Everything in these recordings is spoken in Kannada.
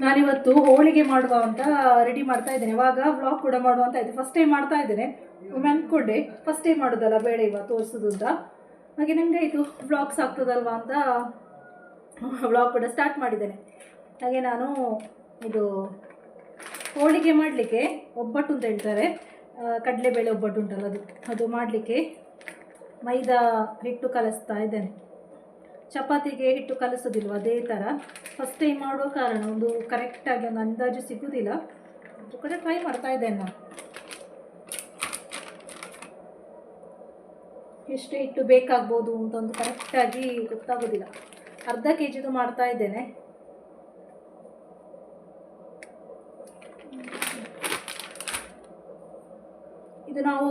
ನಾನಿವತ್ತು ಹೋಳಿಗೆ ಮಾಡುವ ಅಂತ ರೆಡಿ ಮಾಡ್ತಾ ಇದ್ದೇನೆ. ಇವಾಗ ವ್ಲಾಗ್ ಕೂಡ ಮಾಡುವ ಅಂತ ಇದ್ದೆ. ಫಸ್ಟ್ ಟೈಮ್ ಮಾಡ್ತಾ ಇದ್ದೇನೆ. ಒಮ್ಮೆ ಅಂದ್ಕೊಂಡೆ ಫಸ್ಟ್ ಟೈಮ್ ಮಾಡೋದಲ್ಲ, ಬೇಡ ಇವಾಗ ತೋರಿಸೋದು ಅಂತ. ಹಾಗೆ ನನಗೆ ಇದು ವ್ಲಾಗ್ಸ್ ಆಗ್ತದಲ್ವಾ ಅಂತ ವ್ಲಾಗ್ ಕೂಡ ಸ್ಟಾರ್ಟ್ ಮಾಡಿದ್ದೇನೆ. ಹಾಗೆ ನಾನು ಇದು ಹೋಳಿಗೆ ಮಾಡಲಿಕ್ಕೆ ಒಬ್ಬಟ್ಟು ಅಂತ ಹೇಳ್ತಾರೆ, ಕಡಲೆಬೇಳೆ ಒಬ್ಬಟ್ಟು ಉಂಟಲ್ಲ ಅದು ಮಾಡಲಿಕ್ಕೆ ಮೈದಾ ಹಿಟ್ಟು ಕಲಿಸ್ತಾ ಇದ್ದೇನೆ. ಚಪಾತಿಗೆ ಹಿಟ್ಟು ಕಲಿಸೋದಿಲ್ವ ಅದೇ ಥರ ಫಸ್ಟ್ ಟೈಮ್ ಮಾಡೋ ಕಾರಣ ಒಂದು ಕರೆಕ್ಟಾಗಿ ಒಂದು ಅಂದಾಜು ಸಿಗೋದಿಲ್ಲ. ಅದು ಕೂಡ ಟ್ರೈ ಮಾಡ್ತಾ ಇದ್ದೇನೆ ನಾನು. ಎಷ್ಟು ಹಿಟ್ಟು ಬೇಕಾಗ್ಬೋದು ಅಂತ ಒಂದು ಕರೆಕ್ಟಾಗಿ ಗೊತ್ತಾಗೋದಿಲ್ಲ. ಅರ್ಧ ಕೆ ಜಿದು ಮಾಡ್ತಾ ಇದ್ದೇನೆ. ಇದು ನಾವು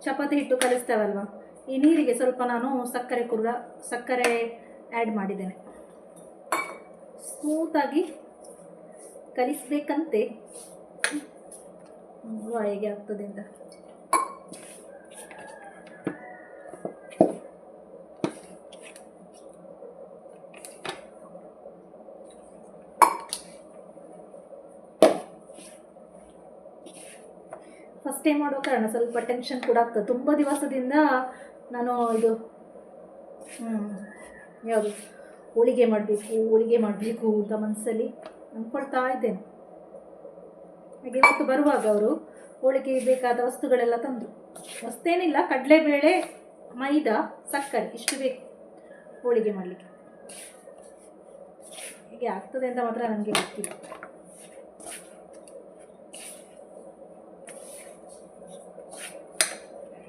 ಚಪಾತಿ ಹಿಟ್ಟು ಕಲಿಸ್ತೇವಲ್ವ, ಈ ನೀರಿಗೆ ಸ್ವಲ್ಪ ನಾನು ಸಕ್ಕರೆ ಆ್ಯಡ್ ಮಾಡಿದ್ದೇನೆ. ಸ್ಮೂತಾಗಿ ಕಲಿಸಬೇಕಂತೆ, ಹೇಗೆ ಆಗ್ತದೆ ಅಂತ. ಫಸ್ಟ್ ಟೈಮ್ ಮಾಡೋ ಕಾರಣ ಸ್ವಲ್ಪ ಟೆನ್ಷನ್ ಕೂಡ ಆಗ್ತದೆ. ತುಂಬ ದಿವಸದಿಂದ ನಾನು ಇದು ಯಾವುದು ಹೋಳಿಗೆ ಮಾಡಬೇಕು ಅಂತ ಮನಸ್ಸಲ್ಲಿ ಅಂದ್ಕೊಳ್ತಾ ಇದ್ದೇನೆ. ಹಾಗೆ ಇವತ್ತು ಬರುವಾಗ ಅವರು ಹೋಳಿಗೆ ಬೇಕಾದ ವಸ್ತುಗಳೆಲ್ಲ ತಂದರು. ಅಷ್ಟೇನಿಲ್ಲ, ಕಡಲೆಬೇಳೆ, ಮೈದಾ, ಸಕ್ಕರೆ ಇಷ್ಟು ಬೇಕು ಹೋಳಿಗೆ ಮಾಡಲಿಕ್ಕೆ. ಹೀಗೆ ಆಗ್ತದೆ ಅಂತ ಮಾತ್ರ ನನಗೆ ಗೊತ್ತಿಲ್ಲ.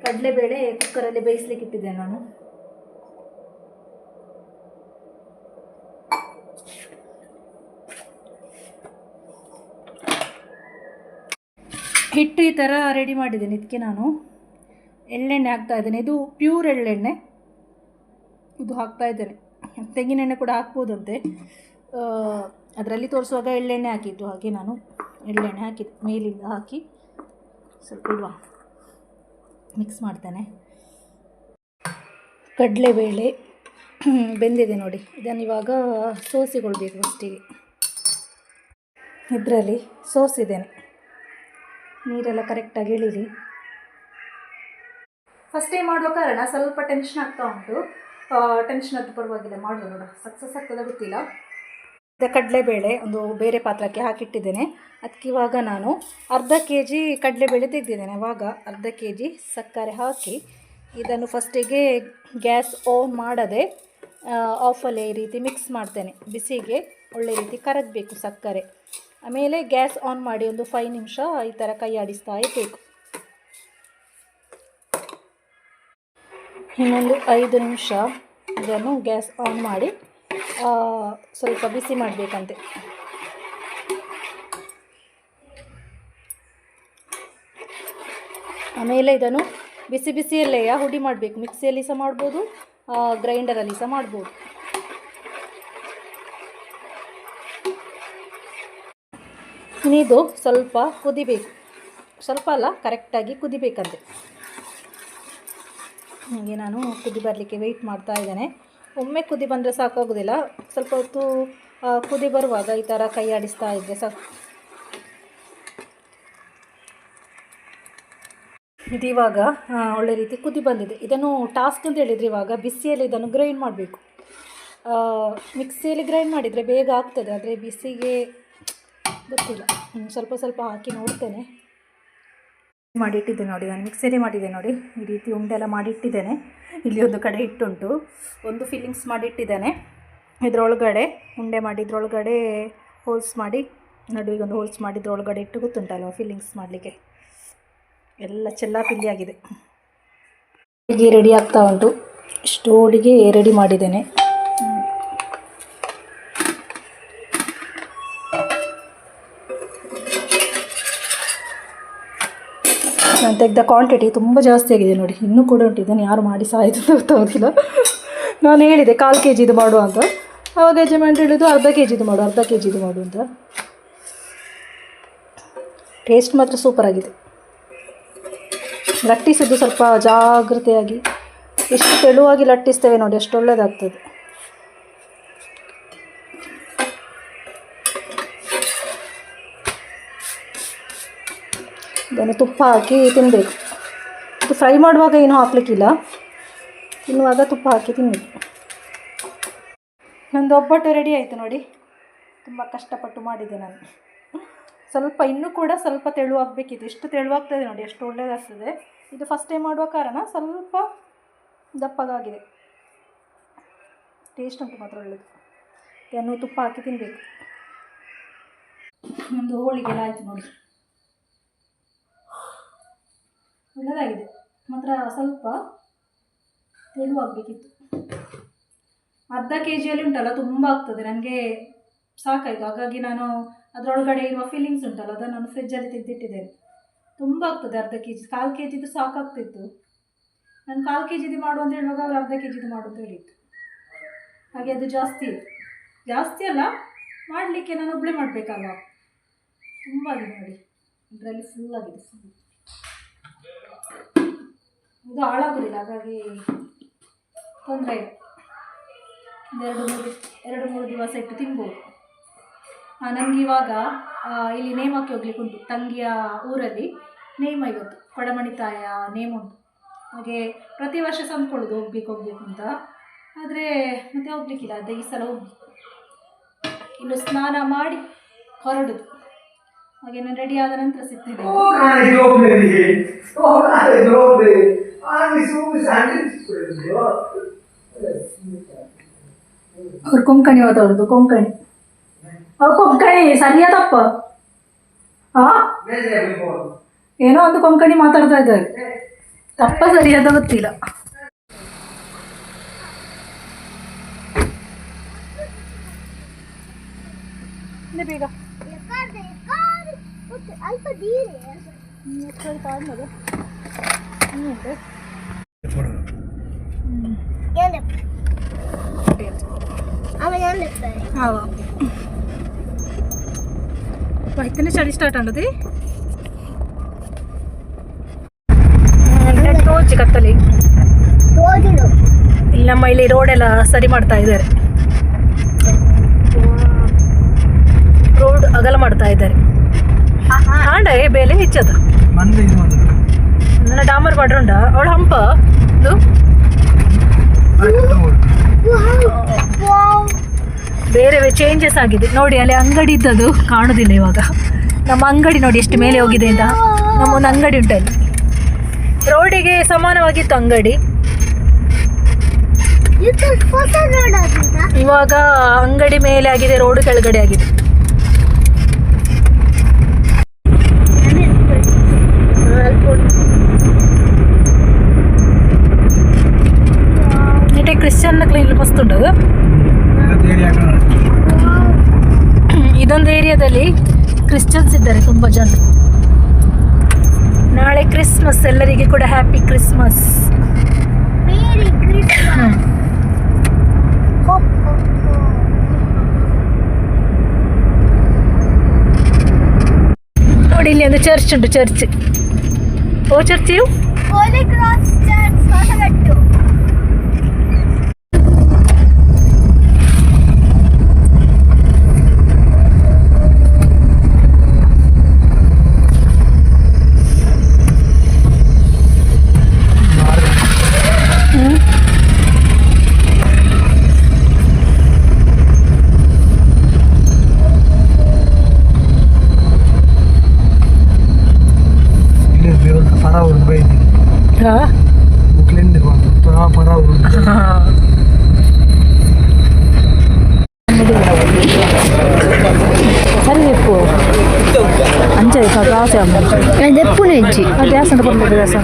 ಕಡಲೆಬೇಳೆ ಕುಕ್ಕರಲ್ಲಿ ಬೇಯಿಸ್ಲಿಕ್ಕೆ ಇಟ್ಟಿದ್ದೆ ನಾನು. ಹಿಟ್ಟು ಈ ಥರ ರೆಡಿ ಮಾಡಿದ್ದೇನೆ. ಇದಕ್ಕೆ ನಾನು ಎಳ್ಳೆಣ್ಣೆ ಹಾಕ್ತಾ ಇದ್ದೇನೆ. ಇದು ಪ್ಯೂರ್ ಎಳ್ಳೆಣ್ಣೆ, ಇದು ಹಾಕ್ತಾ ಇದ್ದೇನೆ. ತೆಂಗಿನೆಣ್ಣೆ ಕೂಡ ಹಾಕ್ಬೋದಂತೆ, ಅದರಲ್ಲಿ ತೋರಿಸುವಾಗ ಎಳ್ಳೆಣ್ಣೆ ಹಾಕಿದ್ದು. ಹಾಗೆ ನಾನು ಎಳ್ಳೆಣ್ಣೆ ಹಾಕಿದ್ದು, ಮೇಲಿಂದ ಹಾಕಿ ಸ್ವಲ್ಪ ಇಡುವ ಮಿಕ್ಸ್ ಮಾಡ್ತೇನೆ. ಕಡಲೆಬೇಳೆ ಬೆಂದಿದೆ ನೋಡಿ, ಇದನ್ನು ಇವಾಗ ಸೋಸಿಕೊಳ್ಬೇಕು ಫಸ್ಟಿಗೆ. ಇದರಲ್ಲಿ ಸೋಸಿದ್ದೇನೆ, ನೀರೆಲ್ಲ ಕರೆಕ್ಟಾಗಿ ಇಳಿರಿ. ಫಸ್ಟ್ ಟೈಮ್ ಮಾಡೋ ಕಾರಣ ಸ್ವಲ್ಪ ಟೆನ್ಷನ್ ಆಗ್ತಾ ಉಂಟು. ಟೆನ್ಷನ್ ಅದು ಪರವಾಗಿಲ್ಲ, ಮಾಡುವ ನೋಡ ಸಕ್ಸಸ್ ಆಗ್ತದೆ ಗೊತ್ತಿಲ್ಲ. ಕಡಲೆಬೇಳೆ ಒಂದು ಬೇರೆ ಪಾತ್ರಕ್ಕೆ ಹಾಕಿಟ್ಟಿದ್ದೇನೆ. ಅದಕ್ಕೆ ಇವಾಗ ನಾನು ಅರ್ಧ ಕೆ ಜಿ ಕಡಲೆಬೇಳೆ ತೆಗೆದಿದ್ದೇನೆ. ಇವಾಗ ಅರ್ಧ ಕೆ ಜಿ ಸಕ್ಕರೆ ಹಾಕಿ ಇದನ್ನು ಫಸ್ಟಿಗೆ ಗ್ಯಾಸ್ ಆನ್ ಮಾಡದೆ ಆಫಲ್ಲೇ ಈ ರೀತಿ ಮಿಕ್ಸ್ ಮಾಡ್ತೇನೆ. ಬಿಸಿಗೆ ಒಳ್ಳೆ ರೀತಿ ಕರಗಬೇಕು ಸಕ್ಕರೆ. ಆಮೇಲೆ ಗ್ಯಾಸ್ ಆನ್ ಮಾಡಿ ಒಂದು 5 ನಿಮಿಷ ಈ ಥರ ಕೈ ಆಡಿಸ್ತಾ ಇರಬೇಕು. ಇನ್ನೊಂದು 5 ನಿಮಿಷ ಇದನ್ನು ಗ್ಯಾಸ್ ಆನ್ ಮಾಡಿ ಸ್ವಲ್ಪ ಬಿಸಿ ಮಾಡಬೇಕಂತೆ. ಆಮೇಲೆ ಇದನ್ನು ಬಿಸಿಯಲ್ಲೇ ಹುಡಿ ಮಾಡಬೇಕು. ಮಿಕ್ಸಿಯಲ್ಲಿ ಸಹ ಮಾಡ್ಬೋದು, ಗ್ರೈಂಡರಲ್ಲಿ ಸಹ ಮಾಡ್ಬೋದು. ಇದು ಸ್ವಲ್ಪ ಕುದಿಬೇಕು, ಸ್ವಲ್ಪ ಅಲ್ಲ ಕರೆಕ್ಟಾಗಿ ಕುದಿಬೇಕಂತೆ. ಹಾಗೆ ನಾನು ಕುದಿ ಬರಲಿಕ್ಕೆ ವೆಯ್ಟ್ ಮಾಡ್ತಾ ಇದ್ದೇನೆ. ಒಮ್ಮೆ ಕುದಿ ಬಂದರೆ ಸಾಕಾಗೋದಿಲ್ಲ, ಸ್ವಲ್ಪ ಹೊತ್ತು ಕುದಿ ಬರುವಾಗ ಈ ಥರ ಕೈ ಆಡಿಸ್ತಾ ಇದ್ದರೆ ಸಾಕು. ಇದು ಇವಾಗ ಒಳ್ಳೆ ರೀತಿ ಕುದಿ ಬಂದಿದೆ. ಇದನ್ನು ಟಾಸ್ಕ್ ಅಂತ ಹೇಳಿದರೆ ಇವಾಗ ಬಿಸಿಯಲ್ಲಿ ಇದನ್ನು ಗ್ರೈಂಡ್ ಮಾಡಬೇಕು. ಮಿಕ್ಸಿಯಲ್ಲಿ ಗ್ರೈಂಡ್ ಮಾಡಿದರೆ ಬೇಗ ಆಗ್ತದೆ, ಆದರೆ ಬಿಸಿಗೆ ಗೊತ್ತಿಲ್ಲ. ಸ್ವಲ್ಪ ಹಾಕಿ ನೋಡ್ತೇನೆ. ಮಾಡಿಟ್ಟಿದ್ದೆ ನೋಡಿ, ನಾನು ಮಿಕ್ಸಿಯಲ್ಲಿ ಮಾಡಿದ್ದೆ ನೋಡಿ, ಈ ರೀತಿ ಉಂಡೆಲ್ಲ ಮಾಡಿಟ್ಟಿದ್ದೇನೆ. ಇಲ್ಲಿ ಒಂದು ಕಡೆ ಇಟ್ಟುಂಟು, ಒಂದು ಫಿಲ್ಲಿಂಗ್ಸ್ ಮಾಡಿಟ್ಟಿದ್ದೇನೆ. ಇದರೊಳಗಡೆ ಉಂಡೆ ಮಾಡಿ ಇದ್ರೊಳಗಡೆ ಹೋಲ್ಸ್ ಮಾಡಿ, ನಡುವಿಗೆ ಒಂದು ಹೋಲ್ಸ್ ಮಾಡಿ ಇದ್ರೊಳಗಡೆ ಇಟ್ಟು ಗೊತ್ತುಂಟಲ್ವ ಫಿಲ್ಲಿಂಗ್ಸ್ ಮಾಡಲಿಕ್ಕೆ. ಎಲ್ಲ ಚೆಲ್ಲಾಪಿಲ್ಲಿ ಆಗಿದೆ. ಹೋಳಿಗೆ ರೆಡಿ ಆಗ್ತಾ ಉಂಟು. ಇಷ್ಟು ಹೋಳಿಗೆ ರೆಡಿ ಮಾಡಿದ್ದೇನೆ. ನಾನು ತೆಗೆದ ಕ್ವಾಂಟಿಟಿ ತುಂಬ ಜಾಸ್ತಿ ಆಗಿದೆ ನೋಡಿ, ಇನ್ನೂ ಕೂಡ ಉಂಟು. ಇದನ್ನು ಯಾರು ಮಾಡಿ ಸಾಯಿತು ಅಂತ ಗೊತ್ತಾಗೋದಿಲ್ಲ. ನಾನು ಹೇಳಿದೆ 1/4 ಕೆ ಜಿದು ಮಾಡು ಅಂತ, ಆವಾಗ ಯಜಮಾನ್ರು ಹೇಳಿದ್ದು ಅರ್ಧ ಕೆ ಜಿದು ಮಾಡು ಅಂತ. ಟೇಸ್ಟ್ ಮಾತ್ರ ಸೂಪರ್ ಆಗಿದೆ. ಲಟ್ಟಿಸಿದ್ದು ಸ್ವಲ್ಪ ಜಾಗೃತೆಯಾಗಿ, ಎಷ್ಟು ತೆಳುವಾಗಿ ಲಟ್ಟಿಸ್ತೇವೆ ನೋಡಿ ಎಷ್ಟು ಒಳ್ಳೆಯದಾಗ್ತದೆ. ಇದನ್ನು ತುಪ್ಪ ಹಾಕಿ ತಿನ್ನಬೇಕು. ಇದು ಫ್ರೈ ಮಾಡುವಾಗ ಏನೂ ಹಾಕಲಿಕ್ಕಿಲ್ಲ, ತಿನ್ನುವಾಗ ತುಪ್ಪ ಹಾಕಿ ತಿನ್ನಬೇಕು. ನಂದು ಒಬ್ಬಟ್ಟು ರೆಡಿ ಆಯಿತು ನೋಡಿ. ತುಂಬ ಕಷ್ಟಪಟ್ಟು ಮಾಡಿದೆ ನಾನು. ಸ್ವಲ್ಪ ಇನ್ನೂ ಕೂಡ ಸ್ವಲ್ಪ ತೆಳುವಾಗಬೇಕಿತ್ತು. ಎಷ್ಟು ತೆಳುವಾಗ್ತದೆ ನೋಡಿ, ಎಷ್ಟು ಒಳ್ಳೆಯದಾಗ್ತದೆ. ಇದು ಫಸ್ಟ್ ಟೈಮ್ ಮಾಡುವ ಕಾರಣ ಸ್ವಲ್ಪ ದಪ್ಪಗಾಗಿದೆ. ಟೇಸ್ಟ್ ಉಂಟು ಮಾತ್ರ ಒಳ್ಳೆಯದು. ಇದನ್ನು ತುಪ್ಪ ಹಾಕಿ ತಿನ್ನಬೇಕು. ಒಂದು ಹೋಳಿಗೆಲ್ಲ ಆಯಿತು ನೋಡಿ, ಒಳ್ಳೆಯದಾಗಿದೆ ಮಾತ್ರ. ಸ್ವಲ್ಪ ತೆಳುವಾಗಬೇಕಿತ್ತು. ಅರ್ಧ KGಯಲ್ಲಿ ಉಂಟಲ್ಲ ತುಂಬ ಆಗ್ತದೆ, ನನಗೆ ಸಾಕಾಯಿತು. ಹಾಗಾಗಿ ನಾನು ಅದರೊಳಗಡೆ ಇರುವ ಫೀಲಿಂಗ್ಸ್ ಉಂಟಲ್ಲ ಅದನ್ನು ನಾನು ಫ್ರಿಜ್ಜಲ್ಲಿ ತೆಗೆದಿಟ್ಟಿದ್ದೇನೆ. ತುಂಬ ಆಗ್ತದೆ ಅರ್ಧ KG. 1/4 KGದು ಸಾಕಾಗ್ತಿತ್ತು. ನಾನು 1/4 KGದು ಮಾಡು ಅಂತ ಹೇಳುವಾಗ ಅವ್ರು ಅರ್ಧ KGದು ಮಾಡು ಅಂತ ಹೇಳಿತ್ತು. ಹಾಗೆ ಅದು ಜಾಸ್ತಿ ಅಲ್ಲ, ಮಾಡಲಿಕ್ಕೆ ನಾನು ಒಬ್ಬಳೇ ಮಾಡಬೇಕಲ್ವ. ತುಂಬ ಆಗಿದೆ ನೋಡಿ, ಇದರಲ್ಲಿ ಫುಲ್ ಆಗಿದೆ. ಇದು ಹಾಳಾಗೋದಿಲ್ಲ, ಹಾಗಾಗಿ ತೊಂದರೆ ಇಲ್ಲ. 2-3 ದಿವಸ ಇಟ್ಟು ತಿನ್ಬೋದು. ನನಗೆ ಇವಾಗ ಇಲ್ಲಿ ನೇಮಕ್ಕೆ ಹೋಗ್ಲಿಕ್ಕೆ ಉಂಟು. ತಂಗಿಯ ಊರಲ್ಲಿ ನೇಮ, ಇವತ್ತು ಕೊಡಮಣಿತಾಯ ನೇಮ ಉಂಟು. ಹಾಗೆ ಪ್ರತಿ ವರ್ಷ ಸಂದ್ಕೊಳ್ಳೋದು ಹೋಗ್ಬೇಕು ಅಂತ. ಆದರೆ ಮತ್ತೆ ಹೋಗ್ಲಿಕ್ಕಿಲ್ಲ. ಅದೇ ಈ ಸಲ ಹೋಗಿ ಇನ್ನು ಸ್ನಾನ ಮಾಡಿ ಹೊರಡುದು. ಹಾಗೆ ನಾನು ರೆಡಿ ಆದ ನಂತರ ಸಿಗ್ತೇನೆ. ಅವ್ರು ಕೊಂಕಣಿ ಮಾತಾಡೋದು, ಕೊಂಕಣಿ. ಅವ್ರು ಕೊಂಕಣಿ ಸರಿಯಾದಪ್ಪ. ಏನೋ ಒಂದು ಕೊಂಕಣಿ ಮಾತಾಡ್ತಾ ಇದ್ದಾರೆ, ತಪ್ಪ ಸರಿಯಾದ ಗೊತ್ತಿಲ್ಲ. ಬೇಗ ಇತ್ತನೇ ಚಳಿ ಸ್ಟಾರ್ಟ್ ಆಗೋದು. ತೋಚಿ ಕತ್ತಲಿ ಇಲ್ಲಿ ನಮ್ಮ ಇಲ್ಲಿ ರೋಡೆಲ್ಲ ಸರಿ ಮಾಡ್ತಾ ಇದ್ದಾರೆ. ರೋಡ್ ಅಗಲ ಮಾಡ್ತಾ ಇದ್ದಾರೆ. ಆಂಡ ಬೇಲೆ ಹೆಚ್ಚದ ನನ್ನ ಡಾಮರ್ ಬಾಡ್ರುಂಡ ಅವಳ ಹಂಪ ಬೇರೆ ಚೇಂಜಸ್ ಆಗಿದೆ ನೋಡಿ. ಅಲ್ಲಿ ಅಂಗಡಿ ಇದ್ದದ್ದು ಕಾಣುದಿಲ್ಲ ಇವಾಗ. ನಮ್ಮ ಅಂಗಡಿ ನೋಡಿ ಎಷ್ಟು ಮೇಲೆ ಹೋಗಿದೆ ಅಂತ. ನಮ್ಮೊಂದು ಅಂಗಡಿ ಉಂಟು ಅಲ್ಲಿ, ರೋಡಿಗೆ ಸಮಾನವಾಗಿತ್ತು ಅಂಗಡಿ. ಇವಾಗ ಅಂಗಡಿ ಮೇಲೆ ಆಗಿದೆ, ರೋಡ್ ಕೆಳಗಡೆ ಆಗಿದೆ. ಕ್ರಿಶ್ಚಿಯನ್ ಕ್ಲೀನ್ ಮಸ್ತ್ ಉಂಟು. ಇದೊಂದು ಏರಿಯಾದಲ್ಲಿ ಕ್ರಿಶ್ಚಿಯನ್ಸ್ ಇದ್ದಾರೆ ತುಂಬ ಜನ. ನಾಳೆ ಕ್ರಿಸ್ಮಸ್, ಎಲ್ಲರಿಗೆ ಕೂಡ ಹ್ಯಾಪಿ ಕ್ರಿಸ್ಮಸ್. ನೋಡಿ ಇಲ್ಲಿ ಒಂದು ಚರ್ಚ್ ಉಂಟು. ಚರ್ಚ್ ಓ ಚರ್ಚ್ ಇವು ఎప్పుడు నుంచి గ్యాస్ అంటే పర్లేదు గ్యాస్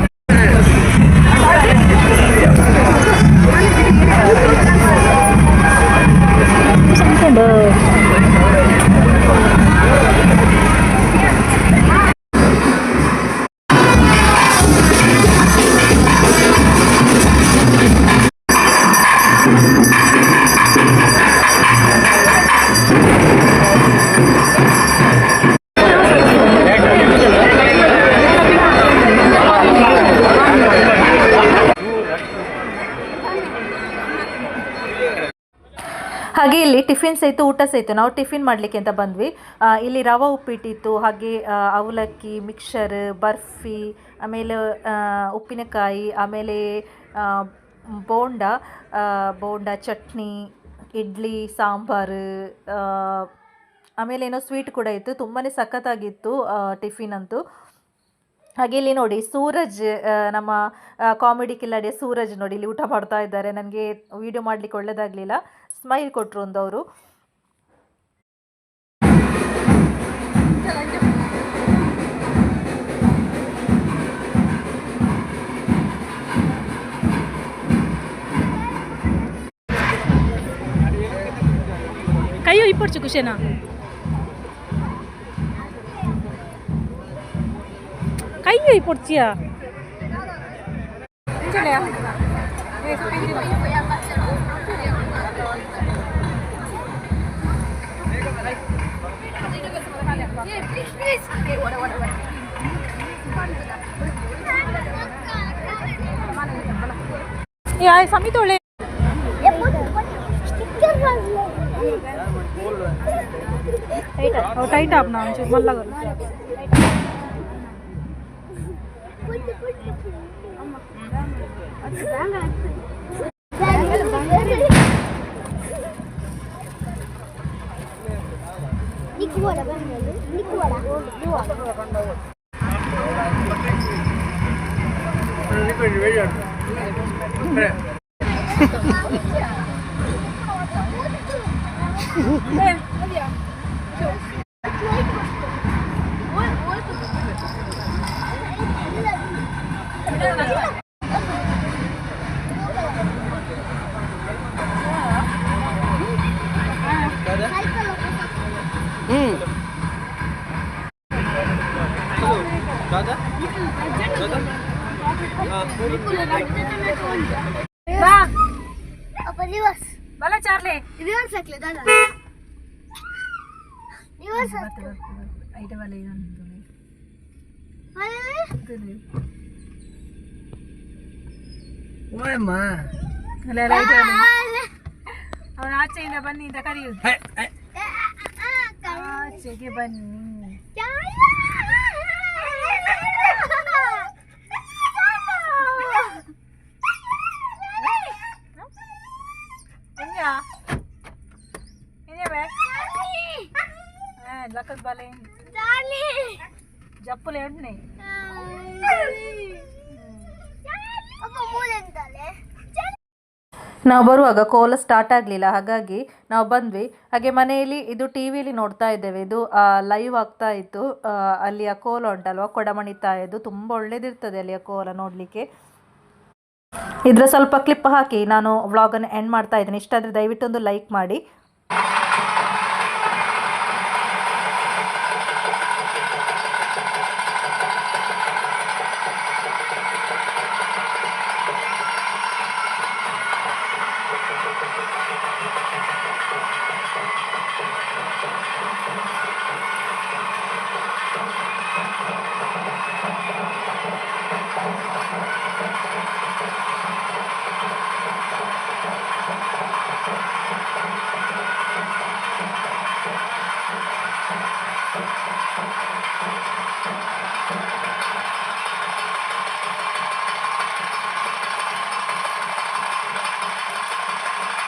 ಟಿಫಿನ್ ಸಹಿತ ಊಟ ಸಹಿತ ನಾವು ಟಿಫಿನ್ ಮಾಡಲಿಕ್ಕೆ ಅಂತ ಬಂದ್ವಿ. ಇಲ್ಲಿ ರವೆ ಉಪ್ಪಿಟ್ಟಿತ್ತು, ಹಾಗೆ ಅವಲಕ್ಕಿ, ಮಿಕ್ಸರ್, ಬರ್ಫಿ, ಆಮೇಲೆ ಉಪ್ಪಿನಕಾಯಿ, ಆಮೇಲೆ ಬೋಂಡ, ಬೋಂಡ ಚಟ್ನಿ, ಇಡ್ಲಿ, ಸಾಂಬಾರು, ಆಮೇಲೆ ಏನೋ ಸ್ವೀಟ್ ಕೂಡ ಇತ್ತು. ತುಂಬಾ ಸಖತ್ತಾಗಿತ್ತು ಟಿಫಿನ್ ಅಂತೂ. ಹಾಗೆ ಇಲ್ಲಿ ನೋಡಿ ಸೂರಜ್, ನಮ್ಮ ಕಾಮಿಡಿ ಕಿಲಾಡಿಯ ಸೂರಜ್ ನೋಡಿ ಇಲ್ಲಿ ಊಟ ಮಾಡ್ತಾ ಇದ್ದಾರೆ. ನನಗೆ ವಿಡಿಯೋ ಮಾಡಲಿಕ್ಕೆ ಒಳ್ಳೆಯದಾಗಲಿಲ್ಲ, ಸ್ಮೈಲ್ ಕೊಟ್ಟರು ಒಂದವರು. ಕೈಯೋ ಇಪ್ಪಡ್ಚು ಖುಷಿನಾ ಕೈಯೋ ಇಪ್ಪಡ್ಚಿಯಾ यार समी तोड़े टाइट आप ना मल्ला करो मला चारले रिवर्स हाकले दादा रिवर्स ಐಟ वाले ಓಯಮ್ಮ ಅಲ್ಲ ಐಟ ಅವನ ಆಚೆಯಿಂದ ಬನ್ನಿ ಅಂತ ಕರೆಯುವುದು. ಆಚೆಗೆ ಬನ್ನಿ. ಲಕ್ಕದ ಬಾಲೆ ಜಪ್ಪುಲೆ ಎಣ್ಣೆ ನಾವು ಬರುವಾಗ ಕೋಲ ಸ್ಟಾರ್ಟ್ ಆಗಲಿಲ್ಲ, ಹಾಗಾಗಿ ನಾವು ಬಂದ್ವಿ. ಹಾಗೆ ಮನೆಯಲ್ಲಿ ಇದು ಟಿ ವಿಲಿ ನೋಡ್ತಾ ಇದ್ದೇವೆ, ಇದು ಲೈವ್ ಆಗ್ತಾ ಇತ್ತು. ಅಲ್ಲಿಯ ಕೋಲ ಉಂಟಲ್ವ, ಕೊಡಮಣಿತಾ ಇದು ತುಂಬ ಒಳ್ಳೇದಿರ್ತದೆ ಅಲ್ಲಿಯ ಕೋಲ ನೋಡಲಿಕ್ಕೆ. ಇದರ ಸ್ವಲ್ಪ ಕ್ಲಿಪ್ ಹಾಕಿ ನಾನು ವ್ಲಾಗನ್ನು ಎಂಡ್ ಮಾಡ್ತಾ ಇದ್ದೀನಿ. ಇಷ್ಟ ಆದರೆ ದಯವಿಟ್ಟು ಒಂದು ಲೈಕ್ ಮಾಡಿ.